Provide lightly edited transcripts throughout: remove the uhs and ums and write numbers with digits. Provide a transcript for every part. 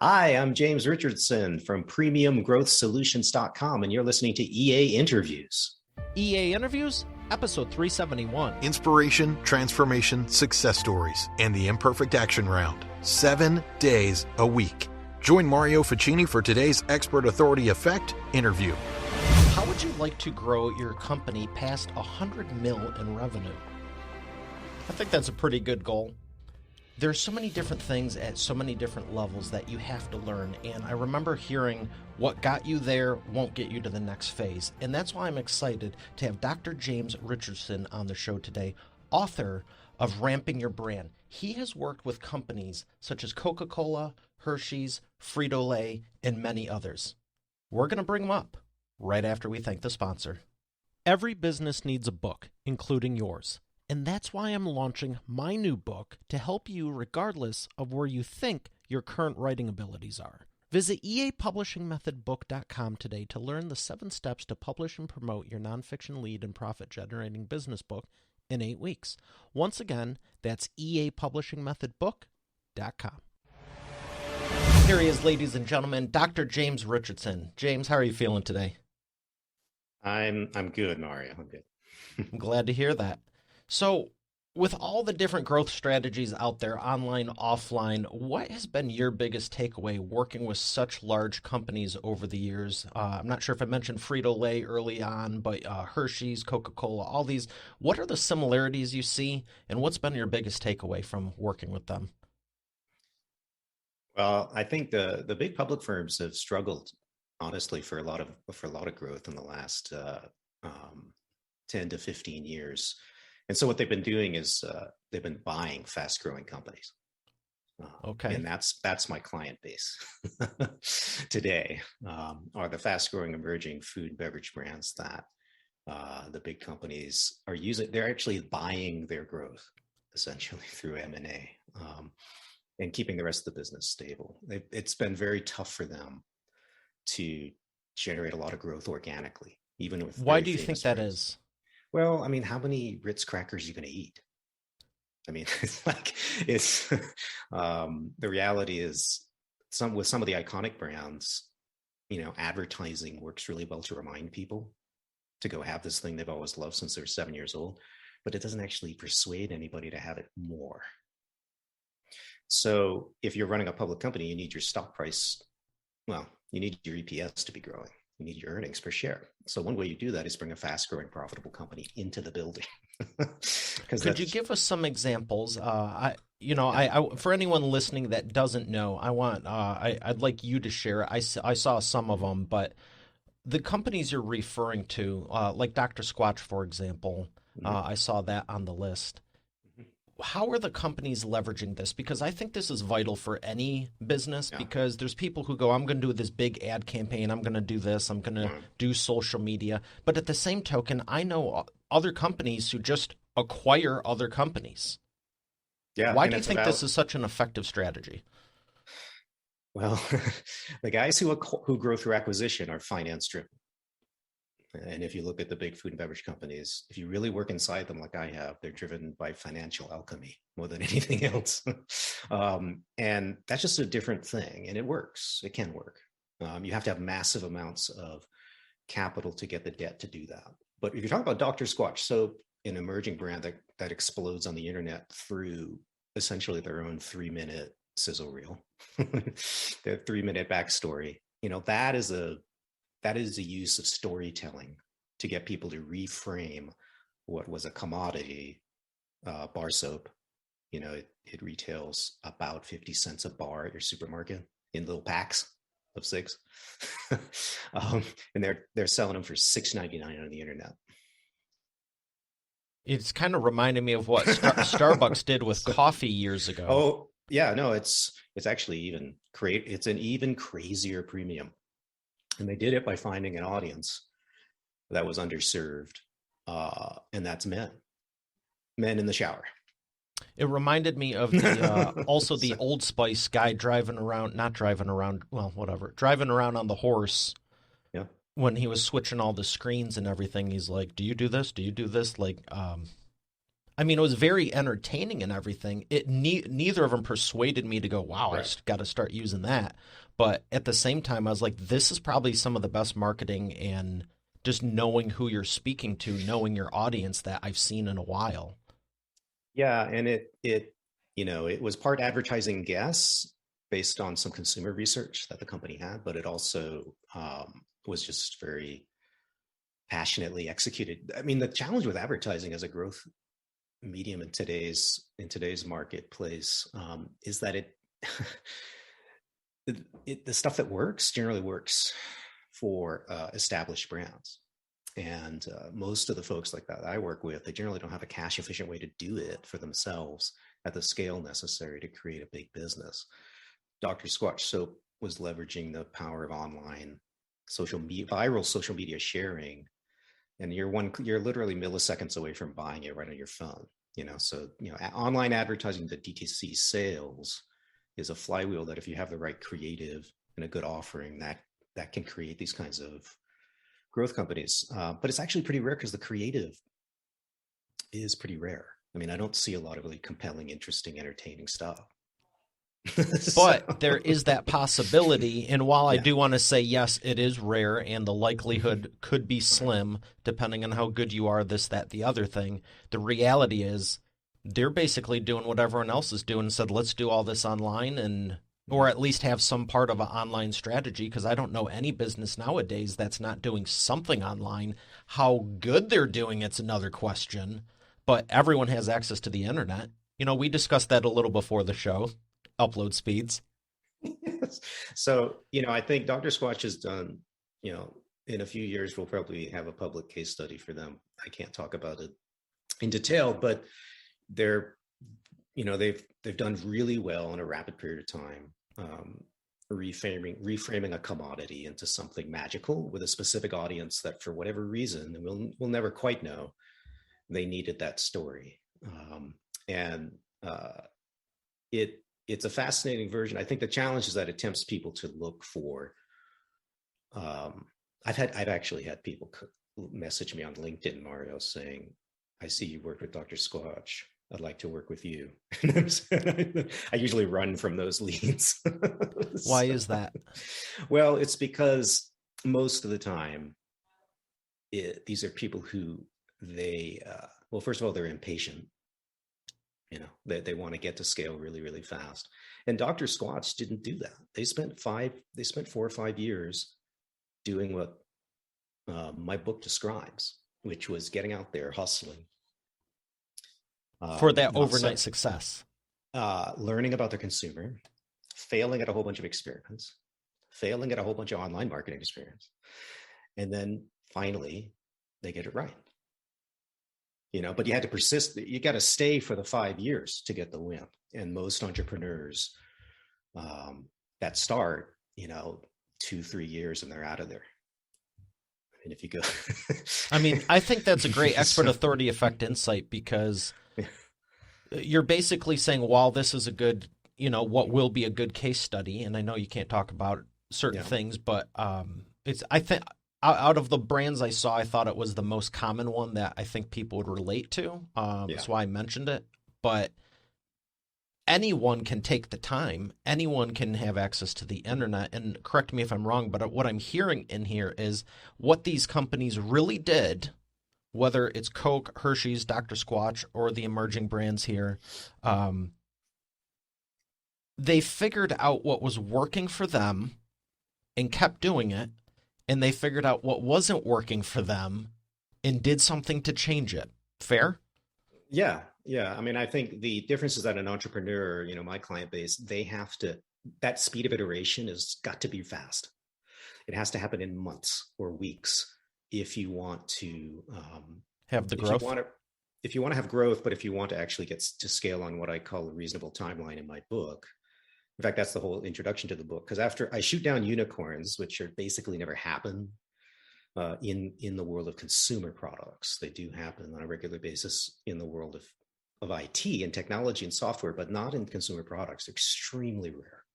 Hi, I'm James Richardson from PremiumGrowthSolutions.com, and you're listening to EA Interviews. EA Interviews, episode 371. Inspiration, transformation, success stories, and the imperfect action round. 7 days a week. Join Mario Ficini for today's Expert Authority Effect interview. How would you like to grow your company past 100 mil in revenue? I think that's a pretty good goal. There's so many different things at so many different levels that you have to learn, and I remember hearing what got you there won't get you to the next phase, and that's why I'm excited to have Dr. James Richardson on the show today, author of Ramping Your Brand. He has worked with companies such as Coca-Cola, Hershey's, Frito-Lay, and many others. We're going to bring them up right after we thank the sponsor. Every business needs a book, including yours. And that's why I'm launching my new book to help you regardless of where you think your current writing abilities are. Visit eapublishingmethodbook.com today to learn the 7 steps to publish and promote your nonfiction lead and profit-generating business book in 8 weeks. Once again, that's eapublishingmethodbook.com. Here he is, ladies and gentlemen, Dr. James Richardson. James, how are you feeling today? I'm good, Mario. I'm good. I'm glad to hear that. So, with all the different growth strategies out there, online, offline, what has been your biggest takeaway working with such large companies over the years? I'm not sure if I mentioned Frito-Lay early on, but Hershey's, Coca-Cola, all these. What are the similarities you see, and what's been your biggest takeaway from working with them? Well, I think the big public firms have struggled, honestly, for a lot of growth in the last 10 to 15 years. And so what they've been doing is they've been buying fast-growing companies. Okay. And that's my client base today, are the fast-growing emerging food and beverage brands that the big companies are using. They're actually buying their growth, essentially, through M&A and keeping the rest of the business stable. It's been very tough for them to generate a lot of growth organically, even with Why do you think that is? Well, I mean, how many Ritz crackers are you going to eat? I mean, the reality is with some of the iconic brands, advertising works really well to remind people to go have this thing they've always loved since they're 7 years old, but it doesn't actually persuade anybody to have it more. So if you're running a public company, you need your stock price. Well, you need your EPS to be growing. You need your earnings per share. So one way you do that is bring a fast-growing, profitable company into the building. Could you give us some examples? I for anyone listening that doesn't know, I'd like you to share. I saw some of them, but the companies you're referring to, like Dr. Squatch, for example, I saw that on the list. How are the companies leveraging this? Because I think this is vital for any business, because there's people who go, I'm going to do this big ad campaign, I'm going to do this, I'm going to do social media. But at the same token, I know other companies who just acquire other companies. Yeah. Why do you think this is such an effective strategy? Well, the guys who grow through acquisition are finance driven. And if you look at the big food and beverage companies, if you really work inside them like I have, they're driven by financial alchemy more than anything else. And that's just a different thing. And it works. It can work. You have to have massive amounts of capital to get the debt to do that. But if you're talking about Dr. Squatch, so an emerging brand that explodes on the internet through essentially their own 3-minute sizzle reel, their 3-minute backstory, that is the use of storytelling to get people to reframe what was a commodity, bar soap. It retails about 50 cents a bar at your supermarket in little packs of 6. And they're selling them for $6.99 on the internet. It's kind of reminding me of what Starbucks did with coffee years ago. Oh, yeah, no, it's actually it's an even crazier premium. And they did it by finding an audience that was underserved, and that's men in the shower. It reminded me of also the Old Spice guy driving around on the horse. Yeah. When he was switching all the screens and everything, he's like, "Do you do this? Do you do this?" Like, I mean, it was very entertaining and everything. Neither of them persuaded me to go, wow, I Right. got to start using that. But at the same time, I was like, this is probably some of the best marketing and just knowing who you're speaking to, knowing your audience that I've seen in a while. Yeah, and it was part advertising guess based on some consumer research that the company had, but it also was just very passionately executed. I mean, the challenge with advertising as a growth medium in today's marketplace is that the stuff that works generally works for established brands. And most of the folks like that I work with, they generally don't have a cash efficient way to do it for themselves at the scale necessary to create a big business. Dr. Squatch Soap was leveraging the power of online viral social media sharing, and you're literally milliseconds away from buying it right on your phone. So online advertising, the DTC sales, is a flywheel that if you have the right creative and a good offering, that can create these kinds of growth companies. But it's actually pretty rare because the creative is pretty rare. I mean, I don't see a lot of really compelling, interesting, entertaining stuff. So, But there is that possibility. And while I yeah, do want to say, yes, it is rare and the likelihood could be slim, depending on how good you are, this, that, the other thing, the reality is they're basically doing what everyone else is doing and said, let's do all this online or at least have some part of an online strategy, because I don't know any business nowadays that's not doing something online. How good they're doing it's another question, but everyone has access to the internet. We discussed that a little before the show, upload speeds. yes. So I think Dr. Squatch has done. In a few years, we'll probably have a public case study for them. I can't talk about it in detail, but they're they've done really well in a rapid period of time, reframing a commodity into something magical with a specific audience that, for whatever reason, and we'll never quite know, they needed that story. And it's a fascinating version. I think the challenge is that it tempts people to look for. I've actually had people message me on LinkedIn, Mario, saying, "I see you work with Dr. Squatch. I'd like to work with you." I usually run from those leads. Why So, is that? well, it's because most of the time, these are people who well, first of all, they're impatient. They want to get to scale really, really fast. And Dr. Squatch didn't do that. They spent 4 or 5 years doing what my book describes, which was getting out there, hustling, For that not so overnight success. learning about their consumer, failing at a whole bunch of experiments, failing at a whole bunch of online marketing experience, and then finally they get it right. But you had to persist. You got to stay for the 5 years to get the win. And most entrepreneurs that start, 2, 3 years, and they're out of there. I mean, if you go, I mean, I think that's a great expert authority effect insight, because you're basically saying, while this is a good, what will be a good case study, and I know you can't talk about certain things, but I think out of the brands I saw, I thought it was the most common one that I think people would relate to. That's why I mentioned it. But anyone can take the time. Anyone can have access to the internet. And correct me if I'm wrong, but what I'm hearing in here is what these companies really did, whether it's Coke, Hershey's, Dr. Squatch, or the emerging brands here, they figured out what was working for them and kept doing it. And they figured out what wasn't working for them and did something to change it. Fair? Yeah. I mean, I think the difference is that an entrepreneur, my client base, that speed of iteration has got to be fast. It has to happen in months or weeks if you want to have the growth. If you want to have growth, but if you want to actually get to scale on what I call a reasonable timeline in my book. In fact, that's the whole introduction to the book, because after I shoot down unicorns, which are basically never happen in the world of consumer products, they do happen on a regular basis in the world of IT and technology and software, but not in consumer products. They're extremely rare.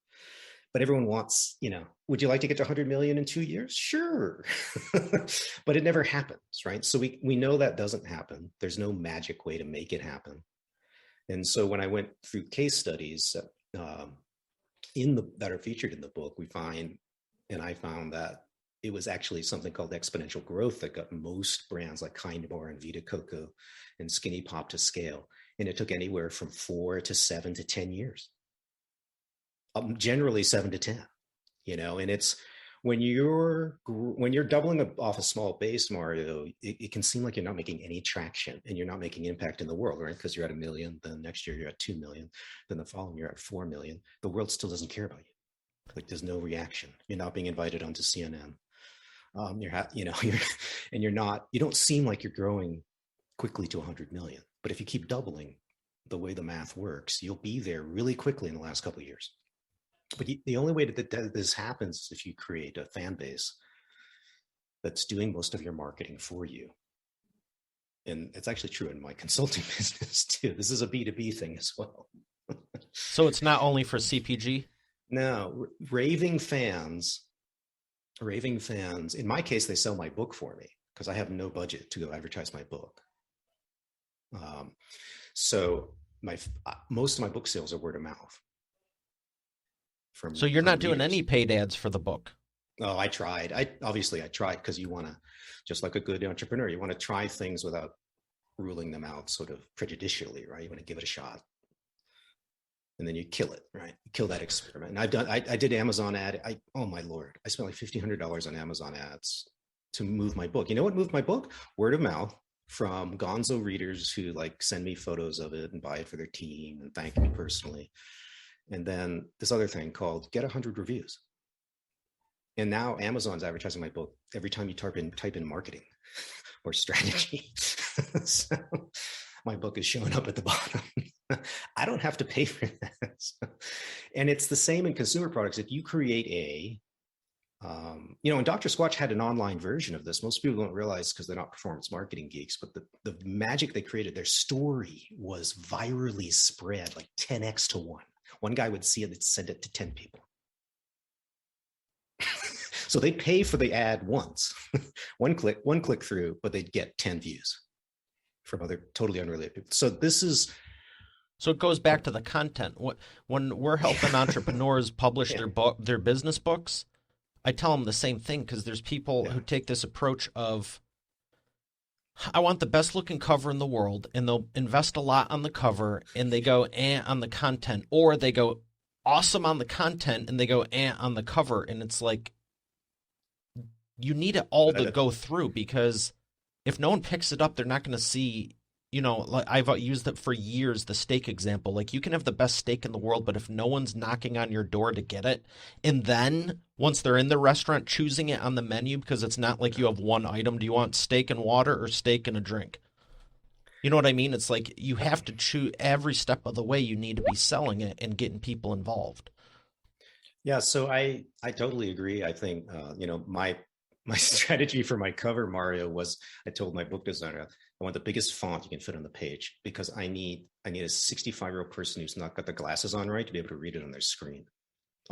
but everyone wants, would you like to get to 100 million in 2 years? Sure. But it never happens, right? So we know that doesn't happen. There's no magic way to make it happen. And so when I went through case studies that are featured in the book, I found that it was actually something called exponential growth that got most brands like Kind Bar and Vita Coco and Skinny Pop to scale. And it took anywhere from 4 to 7 to 10 years. Generally 7 to 10, and it's when you're doubling off a small base, Mario, it can seem like you're not making any traction and you're not making impact in the world, right? Because you're at 1 million, then next year you're at 2 million, then the following year at 4 million. The world still doesn't care about you. Like there's no reaction. You're not being invited onto CNN. You don't seem like you're growing quickly to 100 million. But if you keep doubling the way the math works, you'll be there really quickly in the last couple of years. But the only way that this happens is if you create a fan base that's doing most of your marketing for you. And it's actually true in my consulting business too. This is a B2B thing as well. So it's not only for CPG? No, raving fans, in my case, they sell my book for me because I have no budget to go advertise my book. So most of my book sales are word of mouth. So you're not doing any paid ads for the book? Oh, I tried. I tried because you want to, just like a good entrepreneur, you want to try things without ruling them out sort of prejudicially, right? You want to give it a shot. And then you kill it, right? You kill that experiment. And I did Amazon ad. Oh my Lord, I spent like $1,500 on Amazon ads to move my book. You know what moved my book? Word of mouth from gonzo readers who like send me photos of it and buy it for their team and thank me personally. And then this other thing called get 100 reviews. And now Amazon's advertising my book every time you type in marketing or strategy. So my book is showing up at the bottom. I don't have to pay for that. And it's the same in consumer products. If you create and Dr. Squatch had an online version of this. Most people don't realize because they're not performance marketing geeks, but the magic they created, their story was virally spread like 10x to 1. One guy would see it and send it to 10 people. So they pay for the ad once, one click through, but they'd get 10 views from other totally unrelated people. So it goes back to the content. When we're helping entrepreneurs publish their business books, I tell them the same thing because there's people who take this approach of, I want the best looking cover in the world, and they'll invest a lot on the cover and they go on the content, or they go awesome on the content and they go on the cover. And it's like, you need it all to go through, because if no one picks it up, they're not going to see, like I've used it for years, the steak example. Like you can have the best steak in the world, but if no one's knocking on your door to get it, and then once they're in the restaurant choosing it on the menu, because it's not like you have one item. Do you want steak and water or steak and a drink? You know what I mean? It's like you have to choose every step of the way. You need to be selling it and getting people involved. Yeah, so I totally agree. I think my strategy for my cover, Mario, was I told my book designer I want the biggest font you can fit on the page because I need a 65-year-old person who's not got the glasses on right to be able to read it on their screen.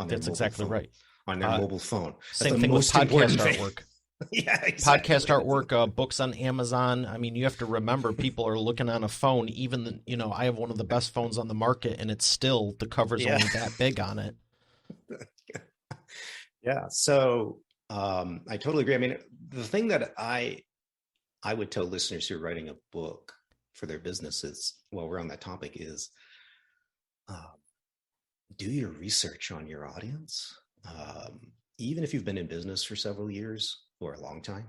That's exactly right. On their mobile phone. Same thing with podcast artwork. Yeah, exactly. Podcast artwork, books on Amazon. I mean, you have to remember people are looking on a phone. Even I have one of the best phones on the market, and it's still the cover's only that big on it. Yeah. So I totally agree. I mean, the thing that I would tell listeners who are writing a book for their businesses, while we're on that topic, is do your research on your audience. Even if you've been in business for several years or a long time,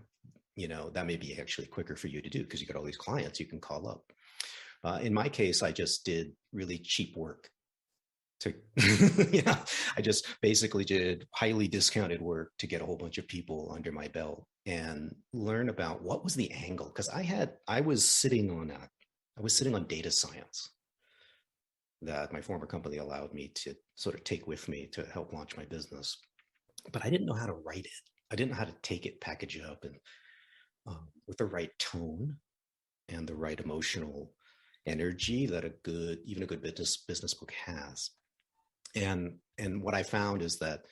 that may be actually quicker for you to do because you got all these clients you can call up. In my case, I just did really cheap work. I just basically did highly discounted work to get a whole bunch of people under my belt and learn about what was the angle. Because I was sitting on data science that my former company allowed me to sort of take with me to help launch my business. But I didn't know how to write it. I didn't know how to take it, package it up, and with the right tone and the right emotional energy that even a good business book has. And what I found is that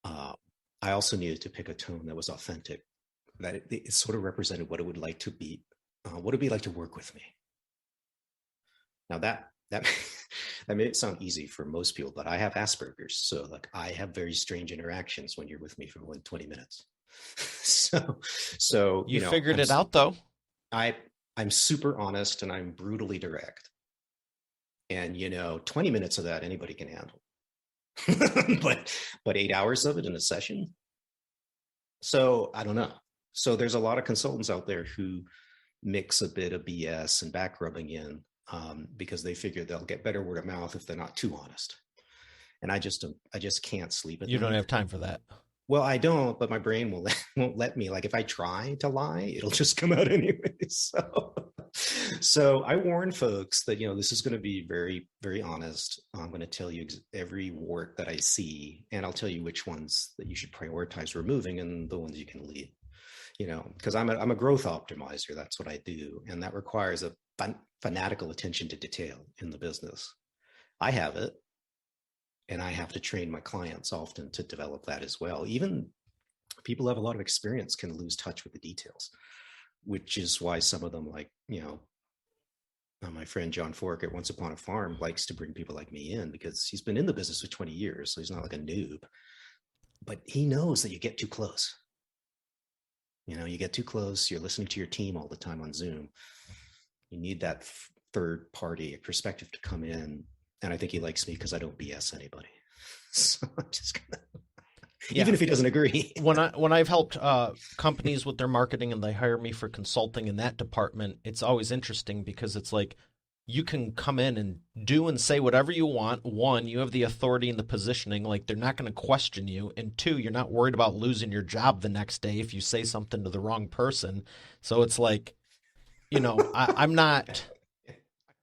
I also needed to pick a tone that was authentic, that it sort of represented what it would like to be, what it'd be like to work with me. Now that that may it sound easy for most people, but I have Asperger's, so like I have very strange interactions when you're with me for more than 20 minutes. So You figured it out though. I'm super honest and I'm brutally direct, and 20 minutes of that anybody can handle. but 8 hours of it in a session. So I don't know. So there's a lot of consultants out there who mix a bit of BS and back rubbing in, because they figure they'll get better word of mouth if they're not too honest. And I just can't sleep at night. You don't have time for that. Well, I don't, but my brain won't let me. Like if I try to lie, it'll just come out anyway. So I warn folks that, this is going to be very, very honest. I'm going to tell you every wart that I see, and I'll tell you which ones that you should prioritize removing and the ones you can leave, because I'm a growth optimizer. That's what I do. And that requires a fanatical attention to detail in the business. I have it. And I have to train my clients often to develop that as well. Even people who have a lot of experience can lose touch with the details, which is why some of them, like, my friend John Fork at Once Upon a Farm likes to bring people like me in because he's been in the business for 20 years. So he's not like a noob, but he knows that you get too close. You get too close. You're listening to your team all the time on Zoom. You need that third party perspective to come in. And I think he likes me because I don't BS anybody. So I'm just gonna, even if he doesn't agree. When I've helped companies with their marketing and they hire me for consulting in that department, it's always interesting because it's like you can come in and do and say whatever you want. One, you have the authority and the positioning, like they're not going to question you. And two, you're not worried about losing your job the next day if you say something to the wrong person. So it's like, I'm not.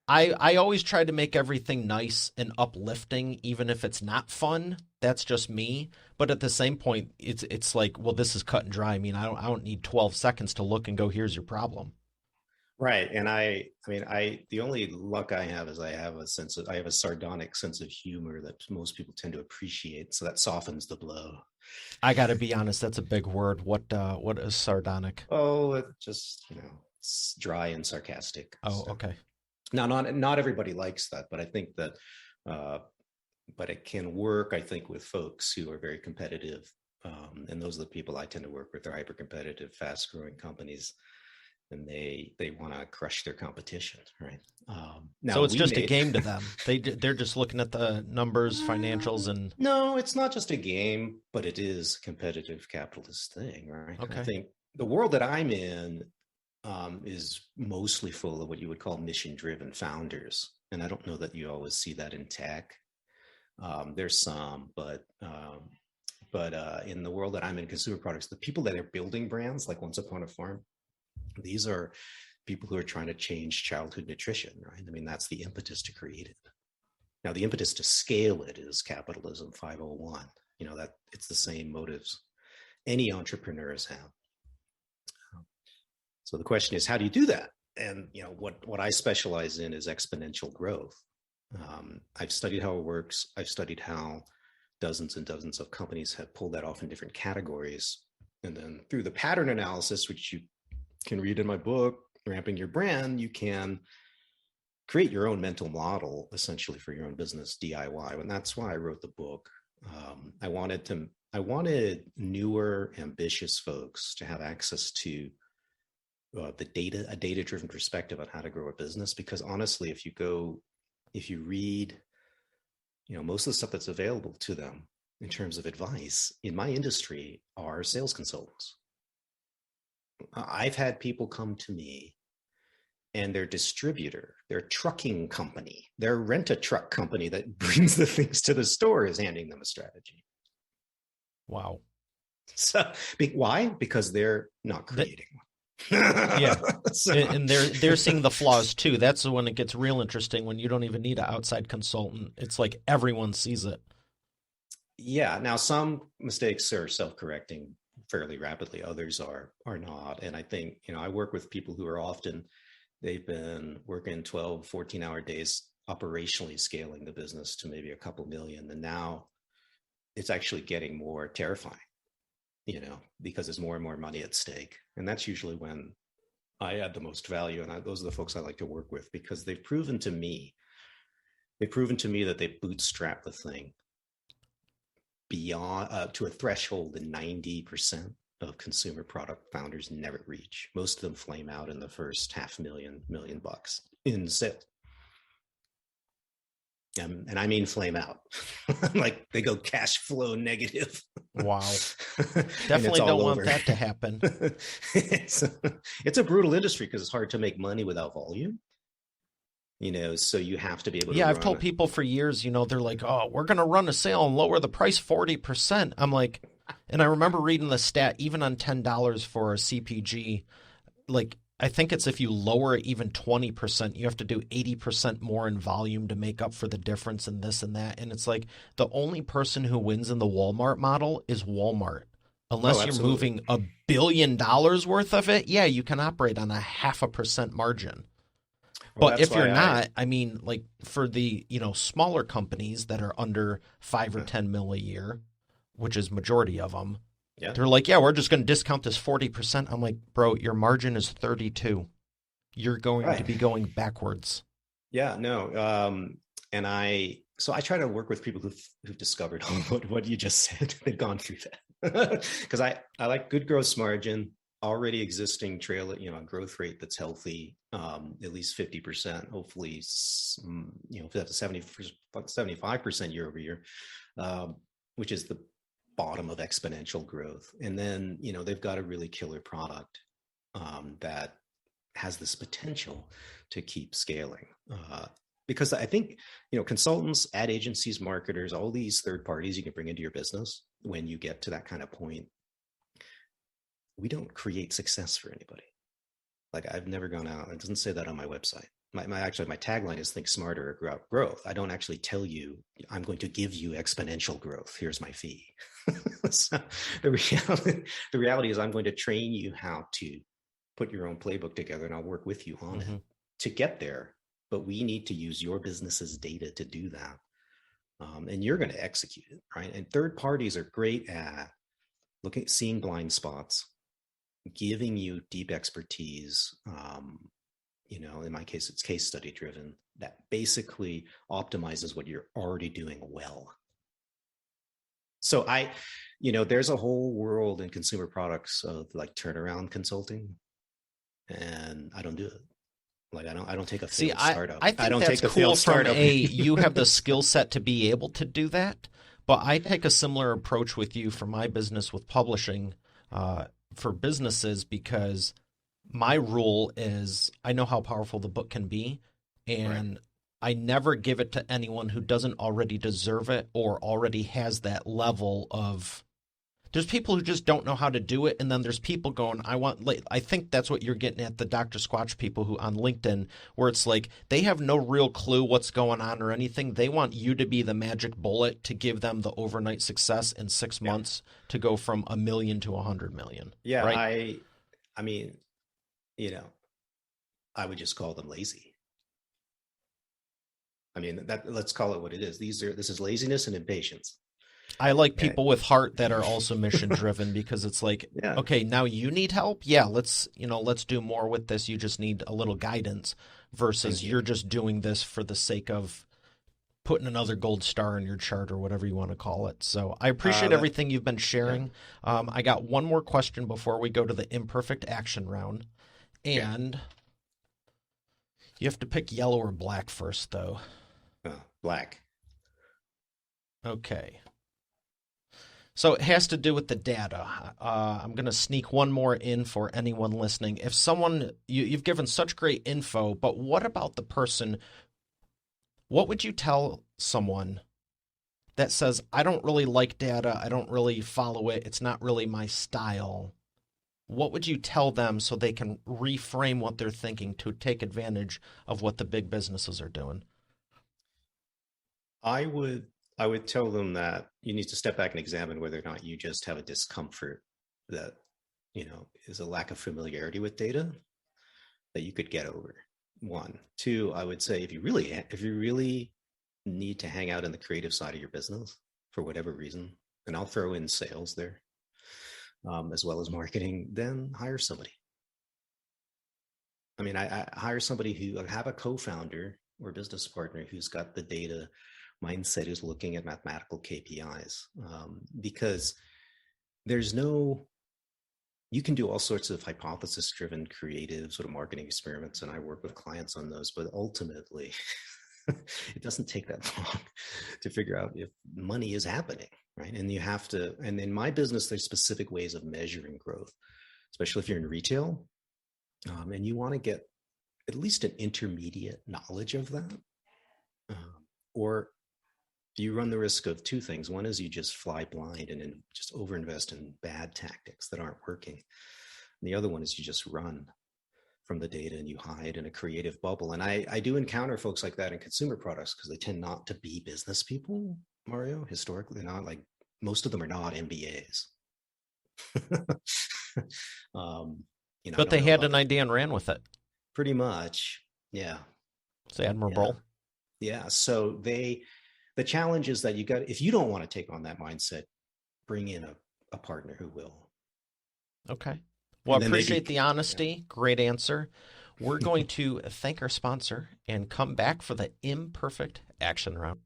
I always try to make everything nice and uplifting, even if it's not fun. That's just me. But at the same point, it's like, well, this is cut and dry. I mean, I don't need 12 seconds to look and go, here's your problem. Right. And I mean, the only luck I have is I have a sardonic sense of humor that most people tend to appreciate. So that softens the blow. I got to be honest, that's a big word. What is sardonic? Oh, it just, it's dry and sarcastic. Oh, so. Okay. Now, not everybody likes that, but I think that, but it can work, I think, with folks who are very competitive. And those are the people I tend to work with. They're hyper competitive, fast growing companies, and they want to crush their competition, right? Now, so it's just a game to them. They're just looking at the numbers, financials, and no, it's not just a game, but it is a competitive capitalist thing, right? Okay. I think the world that I'm in is mostly full of what you would call mission-driven founders, and I don't know that you always see that in tech. There's some, but in the world that I'm in, consumer products, the people that are building brands like Once Upon a Farm, these are people who are trying to change childhood nutrition, right? I mean, that's the impetus to create it. Now, the impetus to scale it is capitalism 501. That it's the same motives any entrepreneurs have. So the question is, how do you do that? And what I specialize in is exponential growth. I've studied how it works. I've studied how dozens and dozens of companies have pulled that off in different categories. And then through the pattern analysis, which you can read in my book, Ramping Your Brand, you can create your own mental model essentially for your own business DIY. And that's why I wrote the book. I wanted newer, ambitious folks to have access to a data-driven perspective on how to grow a business. Because honestly, if you read, most of the stuff that's available to them in terms of advice in my industry are sales consultants. I've had people come to me and their distributor, their trucking company, their rent-a-truck company that brings the things to the store is handing them a strategy. Wow. So why? Because they're not creating one. Yeah. And they're seeing the flaws too. That's when it gets real interesting, when you don't even need an outside consultant. It's like everyone sees it. Yeah. Now, some mistakes are self-correcting fairly rapidly. Others are not. And I think, I work with people who are they've been working 12, 14-hour days operationally scaling the business to maybe a couple million. And now it's actually getting more terrifying, because there's more and more money at stake. And that's usually when I add the most value. And those are the folks I like to work with, because they've proven to me that they bootstrap the thing beyond to a threshold that 90% of consumer product founders never reach. Most of them flame out in the first $500,000 bucks in sales. And I mean flame out. Like they go cash flow negative. Wow. Definitely don't want that to happen. It's a brutal industry because it's hard to make money without volume. So you have to be able to. Yeah, I've told people for years, they're like, oh, we're going to run a sale and lower the price 40%. I'm like, and I remember reading the stat, even on $10 for a CPG, like, I think it's if you lower it even 20%, you have to do 80% more in volume to make up for the difference in this and that. And it's like the only person who wins in the Walmart model is Walmart. Unless you're moving $1 billion worth of it, yeah, you can operate on a 0.5% margin. Well, but if you're not, I mean, like for the, smaller companies that are under 5 or 10 mil a year, which is majority of them, yeah, they're like, yeah, we're just going to discount this 40%. I'm like, bro, your margin is 32. You're going to be going backwards. Yeah, no. So I try to work with people who've discovered what you just said. They've gone through that because I like good gross margin, already existing growth rate that's healthy, at least 50%, hopefully, if that's 75% year over year, which is the bottom of exponential growth. And then, they've got a really killer product that has this potential to keep scaling. Because I think, consultants, ad agencies, marketers, all these third parties you can bring into your business when you get to that kind of point, we don't create success for anybody. Like I've never gone out, it doesn't say that on my website. My tagline is think smarter or growth. I don't actually tell you I'm going to give you exponential growth. Here's my fee. So the reality is I'm going to train you how to put your own playbook together, and I'll work with you on it to get there. But we need to use your business's data to do that. And you're going to execute it, right? And third parties are great at seeing blind spots, giving you deep expertise. In my case, it's case study driven that basically optimizes what you're already doing well. So there's a whole world in consumer products of like turnaround consulting, and I don't do it. Like I don't take a failed startup. I think that's cool from you have the skill set to be able to do that. But I take a similar approach with you for my business with publishing for businesses, because my rule is I know how powerful the book can be, and I never give it to anyone who doesn't already deserve it or already has that level of. There's people who just don't know how to do it, and then there's people going, I think that's what you're getting at, the Dr. Squatch people who on LinkedIn, where it's like they have no real clue what's going on or anything. They want you to be the magic bullet to give them the overnight success in 6 months to go from 1 million to 100 million. Yeah, right? I mean, I would just call them lazy. I mean, let's call it what it is. This is laziness and impatience. I like people with heart that are also mission driven, because it's like, okay, now you need help. Yeah, let's do more with this. You just need a little guidance versus you're just doing this for the sake of putting another gold star in your chart or whatever you want to call it. So I appreciate everything you've been sharing. I got one more question before we go to the imperfect action round. And you have to pick yellow or black first, though. Black. Okay. So it has to do with the data. I'm going to sneak one more in for anyone listening. If someone, you've given such great info, but what about the person? What would you tell someone that says, I don't really like data, I don't really follow it, it's not really my style? What would you tell them so they can reframe what they're thinking to take advantage of what the big businesses are doing? I would tell them that you need to step back and examine whether or not you just have a discomfort that, is a lack of familiarity with data that you could get over. One. Two, I would say if you really need to hang out in the creative side of your business for whatever reason, and I'll throw in sales there, as well as marketing, then hire somebody. I mean, I hire somebody who have a co-founder or business partner who's got the data mindset, who's looking at mathematical KPIs, because there's no you can do all sorts of hypothesis driven creative sort of marketing experiments, and I work with clients on those, but ultimately it doesn't take that long to figure out if money is happening, right? And you have to, and in my business there's specific ways of measuring growth, especially if you're in retail, and you want to get at least an intermediate knowledge of that, or you run the risk of two things. One is you just fly blind and then just overinvest in bad tactics that aren't working. And the other one is you just run from the data and you hide in a creative bubble. And I do encounter folks like that in consumer products because they tend not to be business people, Mario. Historically, they're not, like, most of them are not MBAs. I But don't they know had about an idea and ran with it. pretty much. Yeah. It's admirable. Yeah. So the challenge is that if you don't want to take on that mindset, bring in a partner who will. Okay. Well, I appreciate the honesty. Yeah. Great answer. We're going to thank our sponsor and come back for the imperfect action round.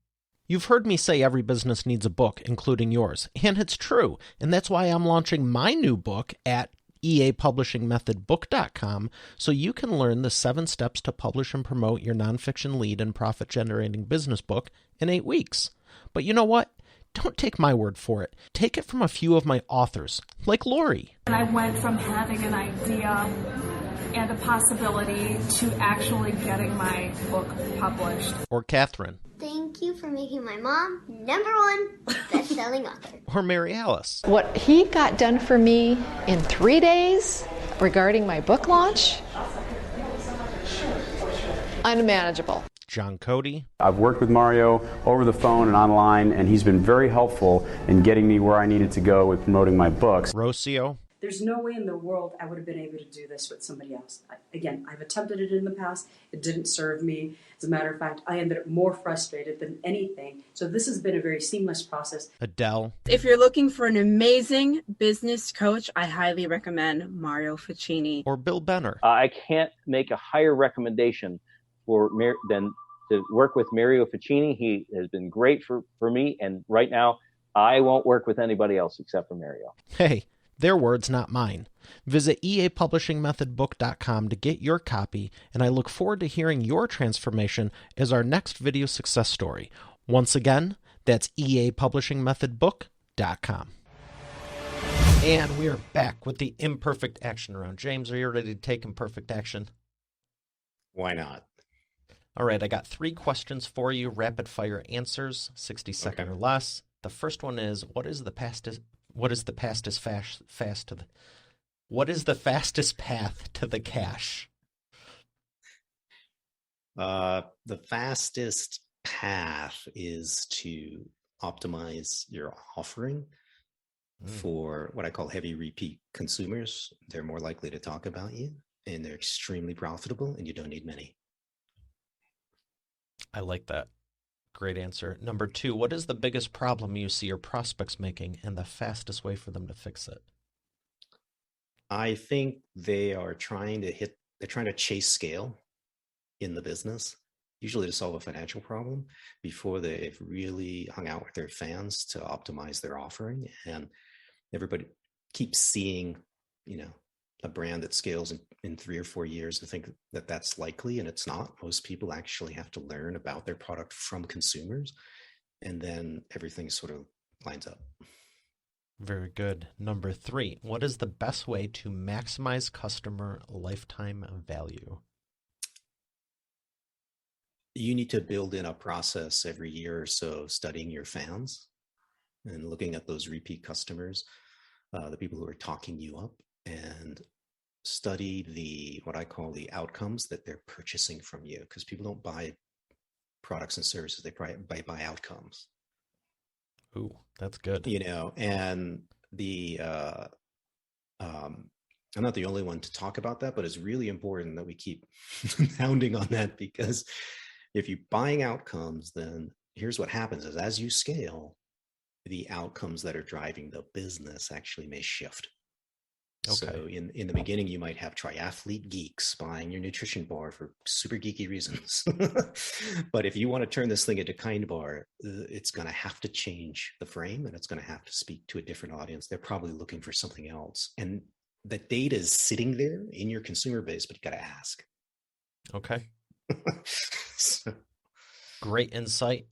You've heard me say every business needs a book, including yours, and it's true. And that's why I'm launching my new book at eapublishingmethodbook.com, so you can learn the 7 steps to publish and promote your nonfiction lead and profit-generating business book in 8 weeks. But you know what? Don't take my word for it. Take it from a few of my authors, like Lori. And I went from having an idea and a possibility to actually getting my book published. Or Catherine. Thank you for making my mom #1 best-selling author. Or Mary Alice. What he got done for me in 3 days regarding my book launch, unmanageable. John Cody. I've worked with Mario over the phone and online, and he's been very helpful in getting me where I needed to go with promoting my books. Rocio. There's no way in the world I would have been able to do this with somebody else. I've attempted it in the past. It didn't serve me. As a matter of fact, I ended up more frustrated than anything. So this has been a very seamless process. Adele. If you're looking for an amazing business coach, I highly recommend Mario Ficini. Or Bill Benner. I can't make a higher recommendation than to work with Mario Ficini. He has been great for me, and right now I won't work with anybody else except for Mario. Hey, their words, not mine. Visit eapublishingmethodbook.com to get your copy, and I look forward to hearing your transformation as our next video success story. Once again, that's eapublishingmethodbook.com. And we are back with the imperfect action round. James, are you ready to take imperfect action? Why not? All right, I got 3 questions for you, rapid fire answers, 60 seconds or less. The first one is, what is the fastest path to the cash? The fastest path is to optimize your offering for what I call heavy repeat consumers. They're more likely to talk about you, and they're extremely profitable, and you don't need many. I like that. Great answer. Number 2, what is the biggest problem you see your prospects making and the fastest way for them to fix it? I think they're trying to chase scale in the business, usually to solve a financial problem, before they've really hung out with their fans to optimize their offering. And everybody keeps seeing, a brand that scales in 3 or 4 years and think that that's likely, and it's not. Most people actually have to learn about their product from consumers, and then everything sort of lines up. Very good. Number 3, what is the best way to maximize customer lifetime value? You need to build in a process every year or so, studying your fans and looking at those repeat customers, the people who are talking you up, and study what I call the outcomes that they're purchasing from you, because people don't buy products and services, they buy outcomes. Ooh, that's good. And I'm not the only one to talk about that, but it's really important that we keep pounding on that, because if you're buying outcomes, then here's what happens is as you scale, the outcomes that are driving the business actually may shift. Okay. So in the beginning, you might have triathlete geeks buying your nutrition bar for super geeky reasons. But if you want to turn this thing into Kind Bar, it's going to have to change the frame, and it's going to have to speak to a different audience. They're probably looking for something else. And the data is sitting there in your consumer base, but you got to ask. Okay. So. Great insight.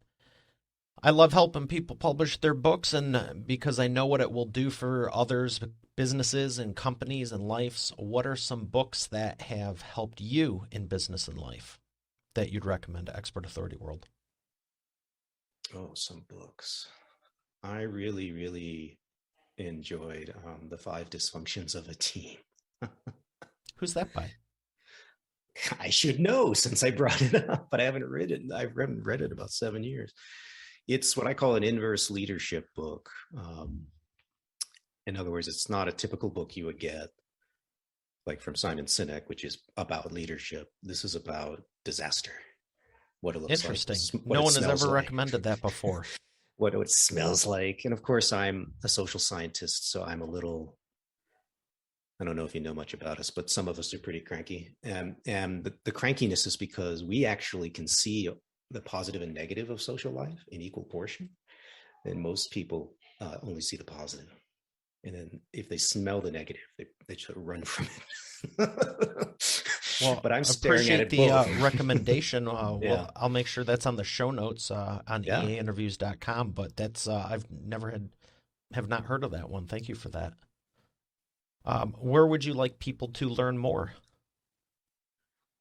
I love helping people publish their books, and because I know what it will do for others, businesses and companies and lives. What are some books that have helped you in business and life that you'd recommend to Expert Authority World? Oh, some books. I really, really enjoyed The 5 Dysfunctions of a Team. Who's that by? I should know since I brought it up, but I haven't read it. I haven't read it in about 7 years. It's what I call an inverse leadership book. In other words, it's not a typical book you would get like from Simon Sinek, which is about leadership. This is about disaster. What it looks Interesting. like. No one has ever recommended that before. What it smells like. And of course, I'm a social scientist, so I'm a little, I don't know if you know much about us, but some of us are pretty cranky. And the crankiness is because we actually can see the positive and negative of social life in equal portion. And most people only see the positive. And then if they smell the negative, they just run from it. Well, but I'm staring at it the recommendation. Yeah. Well, I'll make sure that's on the show notes on eainterviews.com. But that's I've have not heard of that one. Thank you for that. Where would you like people to learn more?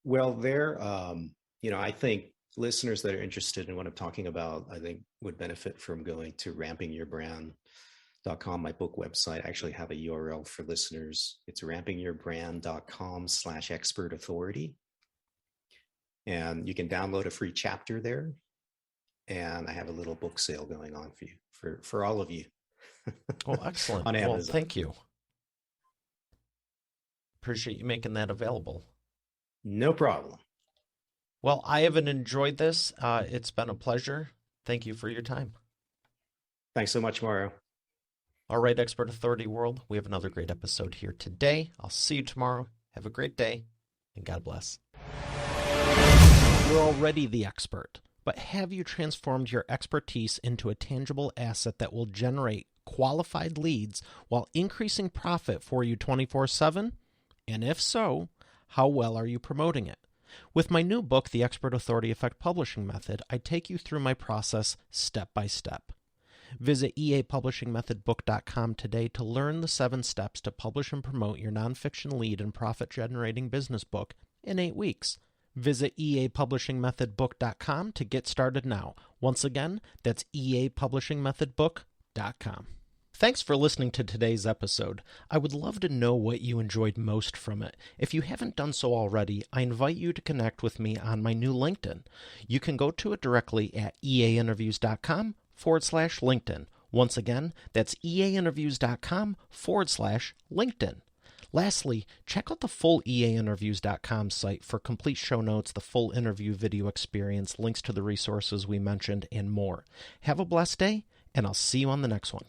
Well, there, I think listeners that are interested in what I'm talking about, I think would benefit from going to rampingyourbrand.com, my book website. I actually have a URL for listeners. It's rampingyourbrand.com/expert authority. And you can download a free chapter there. And I have a little book sale going on for you, for all of you. Oh, excellent. On Amazon. Well, thank you. Appreciate you making that available. No problem. Well, I haven't enjoyed this. It's been a pleasure. Thank you for your time. Thanks so much, Mario. All right, Expert Authority World, we have another great episode here today. I'll see you tomorrow. Have a great day, and God bless. You're already the expert, but have you transformed your expertise into a tangible asset that will generate qualified leads while increasing profit for you 24/7? And if so, how well are you promoting it? With my new book, The Expert Authority Effect Publishing Method, I take you through my process step by step. Visit eapublishingmethodbook.com today to learn the 7 steps to publish and promote your nonfiction lead and profit-generating business book in 8 weeks. Visit eapublishingmethodbook.com to get started now. Once again, that's eapublishingmethodbook.com. Thanks for listening to today's episode. I would love to know what you enjoyed most from it. If you haven't done so already, I invite you to connect with me on my new LinkedIn. You can go to it directly at eainterviews.com/LinkedIn. Once again, that's eainterviews.com/LinkedIn. Lastly, check out the full eainterviews.com site for complete show notes, the full interview video experience, links to the resources we mentioned, and more. Have a blessed day, and I'll see you on the next one.